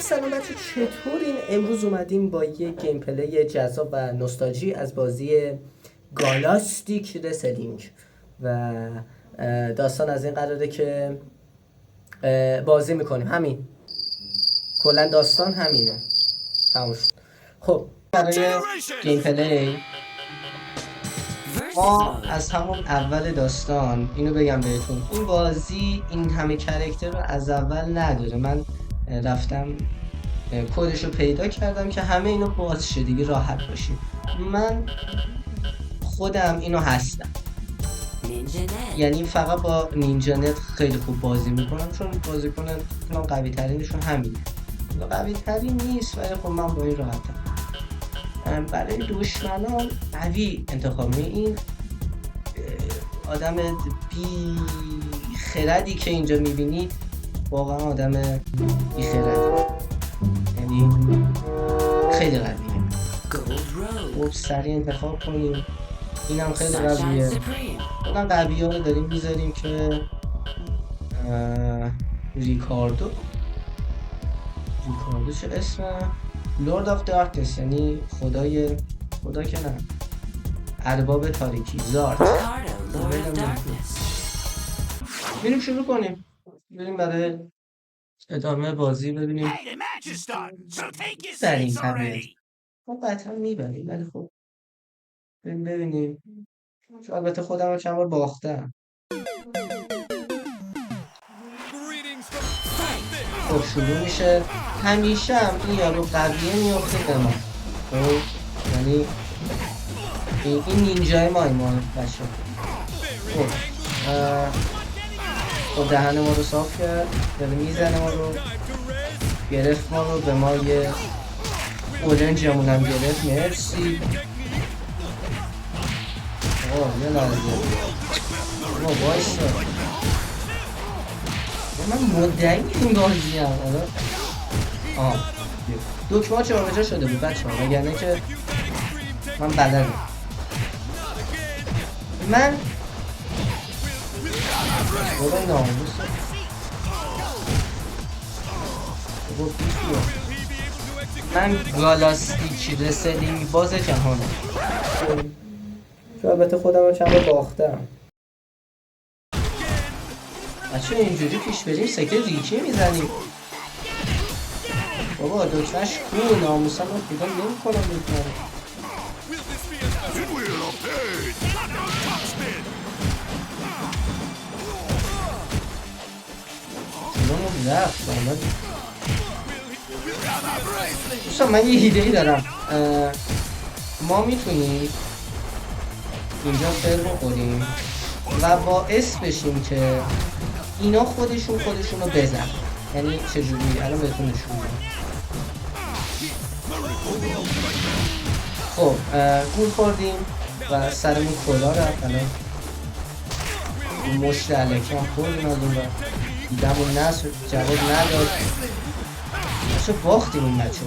سلام بچه، چطورین؟ امروز اومدیم با یه گیم پلی جذاب و نوستالژی از بازی گالاستیک رسلینگ و داستان از این قراره که بازی میکنیم. همین کلا داستان همینه، تموم شد. خب برای گیم پلی ما از همون اول داستان اینو بگم بهتون، این بازی این همه کرکتر رو از اول نداره. من رفتم کدشو پیدا کردم که همه اینو باز شه دیگه، راحت باشیم. من خودم اینو هستم، یعنی فقط با نینجا نت خیلی خوب بازی میکنم، چون بازیکن قوی ترینشون همینه. قوی ترین نیست ولی خب من با این راحتم. برای دشمنان قوی انتخاب این آدم بی خردی که اینجا میبینید واقعا آدم بی خردی، یعنی خیلی قویه. خب سریع انتخاب کنیم. اینم خیلی قویه. اون قوی ها رو داریم میذاریم که ریکاردو چه اسمه؟ لورد آف دارکنس، یعنی خدا که نه، ارباب تاریکی، زارت. بریم شروع کنیم، بریم برای ادامه بازی ببینیم بریم طبیعت. خب قطعا میبریم ولی خب بریم ببینیم. البته خودم رو چند بار باختم. خب شروع میشه. همیشه هم این یارو قویه میافته به ما. خب یعنی این نینجای ما بچه. خب دهن ما رو صاف کرد، داره میزنه ما رو، گرفت ما رو، به ما یه اورنج همون هم گرفت. مرسی. یه لحظه وایسا، من مدعی این بازی هم دکمه ها جابجا شده بود بچه ها، وگرنه که من بلدم. من بابا ناموس من گالاستیک رسلینگ باز جهانم، که البته خودم رو چند بار باختم. بچه اینجوری پیش بریم سکه ریکی میزنیم. بابا دکترش خوب ناموسم رو پیدا نمی کنم دکتر. چونم رفت دوستان. من یه ایده ای دارم. ما میتونیم اینجا فر بخوریم و باعث بشیم که اینا خودشون رو بزن. یعنی چجوری؟ الان بهتون نشون میدم. خب گول خوردیم و سرمون کلا رفت. الان مشت علکی هم خوردیم از اون و دیدمون نصر جواب نداد. بچه باختیم این بچه.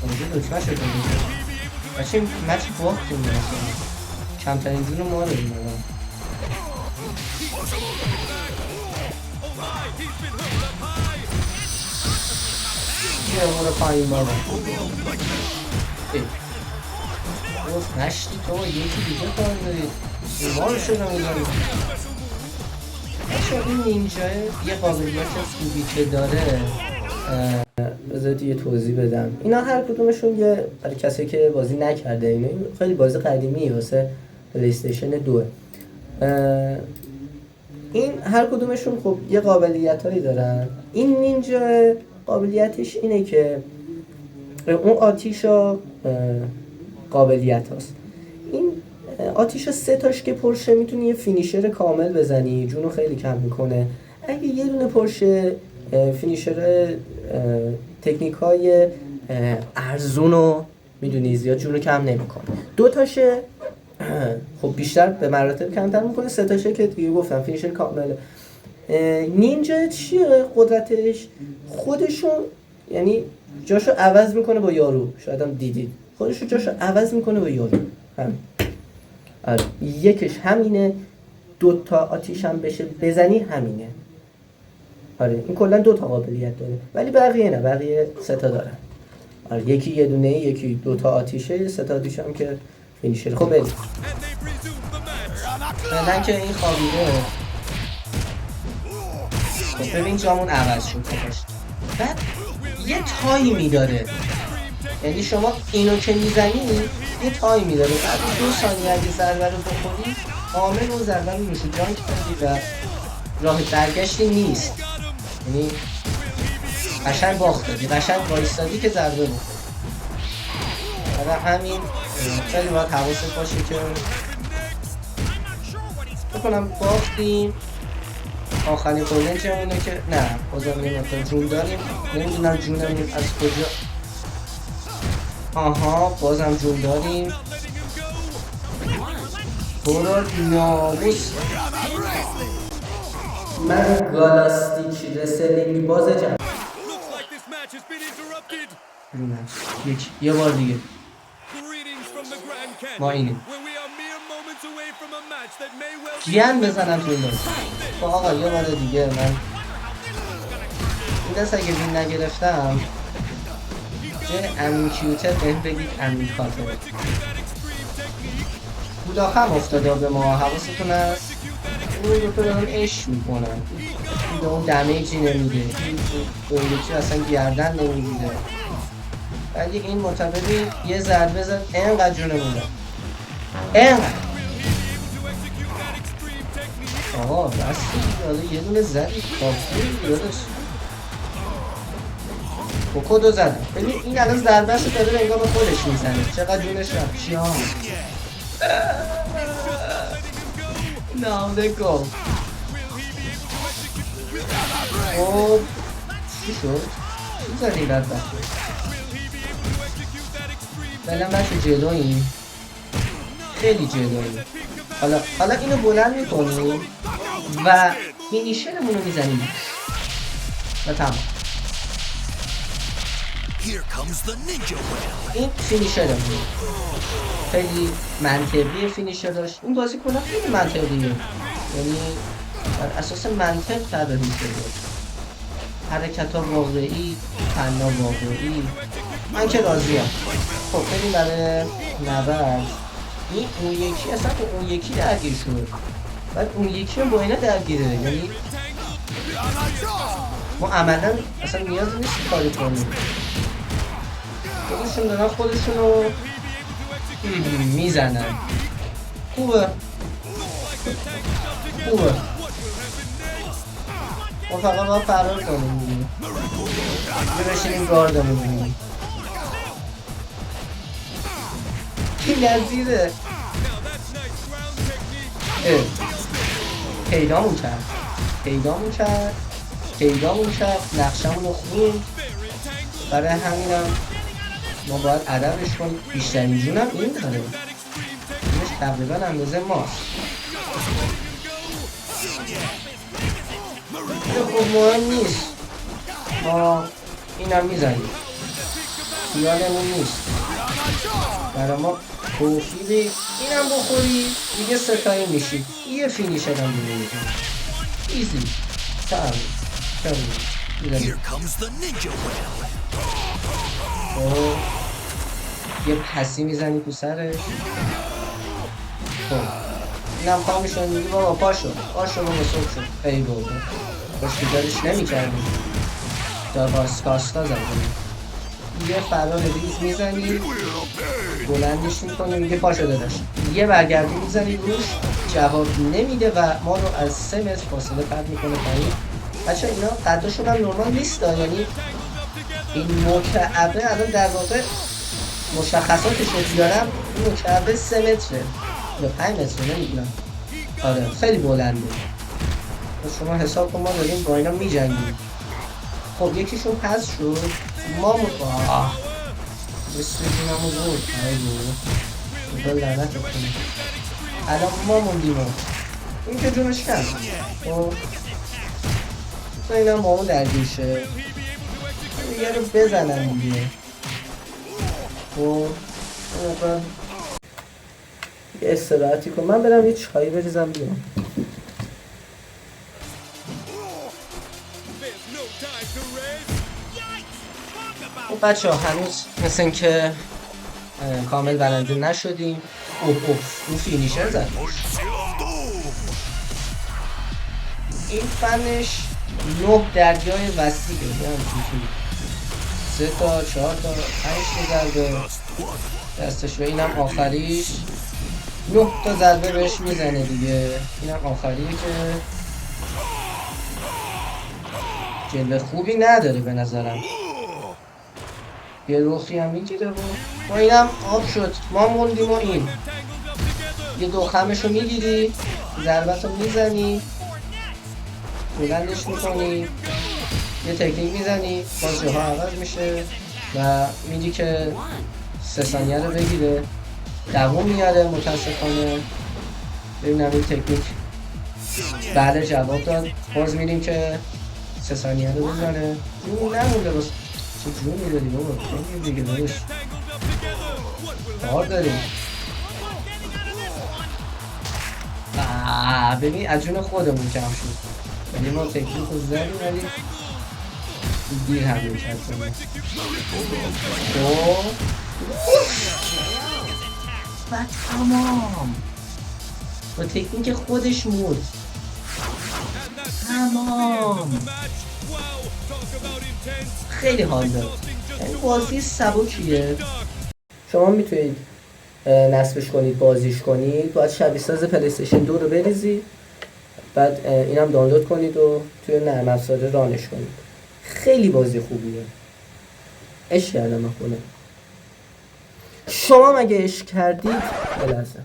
اونجا دکمه شد بچه این مچ باختیم بچه. کمترین جون ما رو این الان. یه ما رو پایین بابا گفت نشتی تو یکی دیگه کار دارید ما رو شده میدارید. بچه این نینجا یه قابلیت خوبی که داره، بذارید یه توضیح بدم. اینا هر کدومشون یه، برای کسی که بازی نکرده، اینا خیلی بازی قدیمیه واسه پلی استیشن 2. این هر کدومشون خب یه قابلیتایی دارن. این نینجا قابلیتش اینه که اون آتیشا قابلیت هست. این آتیشا 3 تاش که پرشه میتونی یه فینیشر کامل بزنی، جونو خیلی کم میکنه. اگه یه دونه پرشه فینیشر تکنیک های ارزونو میدونی زیاد جونو کم نمیکنه. 2 تاشه خب بیشتر به مراتب کمتر میکنه. 3 تاشه که دیگه گفتم فینیشر کامله. نینجا چیه قدرتش؟ خودشون یعنی جاشو عوض میکنه با یارو. شاید هم دیدید خودشو جاشو عوض میکنه با یارو. یکش همینه. 2 تا آتیش هم بشه بزنی همینه. آره این کلا 2 تا قابلیت داره، ولی بقیه نه، بقیه 3 تا دارن. آره یکی یه دونه، یکی 2 تا آتیشه، 3 تا آتیشه هم که فینیشر. خب بریم. فعلا که این خوابیده. خب ببین جامون عوض شد خودش. بعد یه تایمی داره، یعنی شما اینو که میزنی یه تایمی داره، بعد 2 ثانیه اگه ضربه رو بخوری کامل اون ضربه رو میشه جانک کردی و راه برگشتی نیست، یعنی قشنگ باخت دادی، قشنگ وایستادی که ضربه بخوری. برای همین خیلی باید حواست باشه که بکنم باختیم. آخرین کلنجمونه که نه بازم یه مقدار جون داریم، نمیدونم جونمون از کجا. آها بازم جون داریم. برو ناموس. من گالاستیک رسلینگ باز جمع یه بار دیگه ما اینیم گیان بزنم تو این دارم. خب آقا یه بار دیگه من این دست اگه بین نگرفتم جای امیکیوتر بهم بگید امیکاتر. بوداخه هم افتاده به ما، حواستون هست اون دو تا دارم اش میکنن، این اون دمیجی نمیده، اون یکی اصلا گردن نمیگیره، ولی این معتبری یه ضربه زد اینقدر جونمونه اینقدر. آقا بستی حالا یه دونه زدی کافی یادش کوکودو زدم. ببین این الان ضربه شو داره انگار به خودش میزنه، چقدر جونش رفت چیان. نام دکو خب چی شد؟ چی زدی بدبخت؟ بلن بچه جلوییم، خیلی جلوییم. حالا اینو بلند میکنیم و فینیشرمون رو میزنیم و تمام. این فینیشرمون خیلی منطقی فینیشر داشت. این بازی کلا خیلی منطقیه، یعنی بر اساس منطق طراحی شده، حرکت ها واقعی، فنا واقعی. من که راضیم. خب بریم برای نبرد. این اون یکی اصلا اون یکی درگیر شد، بعد اون یکی هم با اینا درگیره، یعنی ما عملا اصلا نیاز نیست کاری کنیم، خودشون دارن خودشونو میزنن. خوبه ما فقط باید فرار کنیم دیگه، یه بشینیم گاردمون بینیم. این لذیذه. پیدامون کرد نقشمون رو خوند، برای همینم ما باید ادبش کنیم. بیشترین جونم این داره، اینش تقریبا اندازه ماست. خب مهم نیست، ما اینم میزنیم، خیالمون نیست. برای ما توفیقی اینم بخوری دیگه ستایی میشی، یه فینیشر هم دیگه میزنیم ایزی. یه پسی میزنی تو سرش. خب اینم پا میشن میگه بابا پاشو بابا صبح شد. ای بابا باشیدارش نمی کردیم، داگاسکاستا زدیم. یه فرار ریز میزنی بلندش میکنه میگه پاشو داداش، یه برگردی میزنی روش جواب نمیده و ما رو از 3 متر فاصله پرت میکنه پایین. بچه اینا قداشون هم نرمال نیست، یعنی این مکعبه الان در واقع مشخصاتش رو بیارم، این مکعبه 3 متره یا 5 متره نمیدونم. آره خیلی بلنده. شما حساب کن ما داریم با اینا میجنگیم. خب یکیشون پس شد، ما بسیاریم همون بود. خدا لعنت کنه. الان ما موندیم این که جونش کن. خب این هم با اون درگیر شه دیگه رو بزنن دیگه. خب یه استراحتی کن، من برم یه چایی بریزم بیام. خب بچه ها هنوز مثل این که کامل برنده نشدیم. اون فینیشر زد. این فنش 9 درجای وسیعه، یعنی 3 تا 4 تا 5 تا ضربه دستش و اینم آخریش 9 تا ضربه بهش میزنه دیگه. اینم آخریه که جلوه خوبی نداره به نظرم. یه روخی هم میگیره و ما اینم آب شد. ما موندیم و این یه دو خمشو میگیری، ضربتو میزنی، بلندش میکنی، یه تکنیک میزنی، بازی ها عوض میشه و میگی که 3 ثانیه رو بگیره. دوم میاره متاسفانه. ببینم این تکنیک بعد جواب داد. باز میریم که 3 ثانیه رو بزنه. جون نمونده باز. چه جون میدادی بابا؟ خیلی دیگه باش کار داریم. ببین از جون خودمون کم شد. ولی ما تکنیک رو زدیم ولی دیر هم میکرد. و تمام با تکنیک خودش مرد. تمام. خیلی حال داد. این بازی سبکیه. شما میتونید نصبش کنید، بازیش کنید. باید شبیه ساز پلی استیشن 2 رو بریزید، بعد اینم دانلود کنید و توی نرم افزار رانش کنید. خیلی بازی خوبیه. عشق کردم من خودم. شما مگه عشق کردید؟ بلحظه.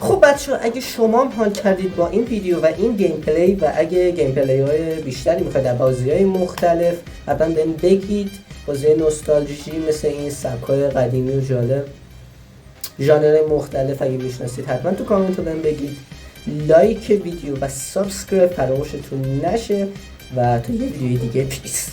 خب بچه ها اگه شما هم حال کردید با این ویدیو و این گیم پلی و اگه گیم پلی های بیشتری میخواید در بازی های مختلف حتما بهم بگید. بازی نوستالژی مثل این سبکای قدیمی و جالب، ژانر مختلف اگه میشناسید حتما تو کامنت رو بهم بگید. لایک ویدیو و سابسکرایب فراموشتون نشه و تا یه ویدیوی دیگه پیس.